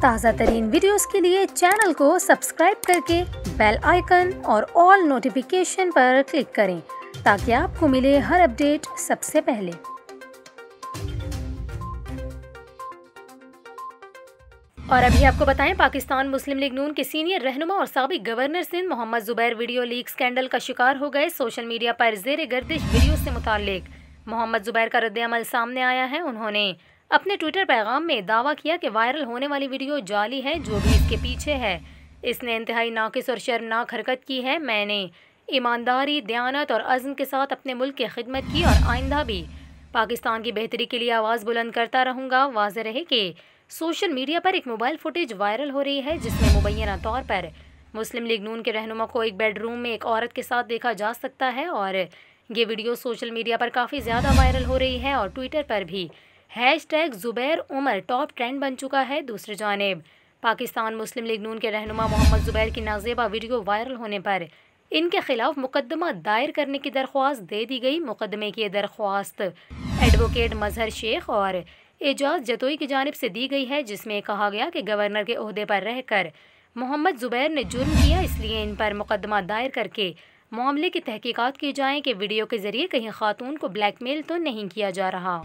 ताज़ा तरीन वीडियोस के लिए चैनल को सब्सक्राइब करके बेल आइकन और ऑल नोटिफिकेशन पर क्लिक करें ताकि आपको मिले हर अपडेट सबसे पहले। और अभी आपको बताएं, पाकिस्तान मुस्लिम लीग नून के सीनियर रहनुमा और साबिक governor Sindh Mohammad Zubair video leak scandal का शिकार हो गए। सोशल मीडिया पर जेर गर्दिश वीडियो से मुताल्लिक मोहम्मद जुबैर का रद्द-ए-अमल सामने आया है। उन्होंने अपने ट्विटर पैगाम में दावा किया कि वायरल होने वाली वीडियो जाली है, जो भी इसके पीछे है इसने इंतहाई नाकिस और शर्मनाक हरकत की है। मैंने ईमानदारी, दयानत और अज़्म के साथ अपने मुल्क की खिदमत की और आइंदा भी पाकिस्तान की बेहतरी के लिए आवाज़ बुलंद करता रहूँगा। वाज़ेह रहे कि सोशल मीडिया पर एक मोबाइल फुटेज वायरल हो रही है जिसमें मुबैना तौर पर मुस्लिम लीग नून के रहनुमा को एक बेडरूम में एक औरत के साथ देखा जा सकता है और ये वीडियो सोशल मीडिया पर काफ़ी ज़्यादा वायरल हो रही है और ट्विटर पर भी #जुबैर उमर टॉप ट्रेंड बन चुका है। दूसरी जानिब पाकिस्तान मुस्लिम लीग नून के रहनुमा मोहम्मद जुबैर की नाज़ेबा वीडियो वायरल होने पर इनके खिलाफ मुकदमा दायर करने की दरख्वास्त दे दी गई। मुकदमे की दरख्वास्त एडवोकेट मजहर शेख और एजाज जतोई की जानिब से दी गई है, जिसमें कहा गया कि गवर्नर के ओहदे पर रहकर मोहम्मद जुबैर ने जुर्म किया, इसलिए इन पर मुकदमा दायर करके मामले की तहकीकात की जाए कि वीडियो के जरिए कहीं खातून को ब्लैकमेल तो नहीं किया जा रहा।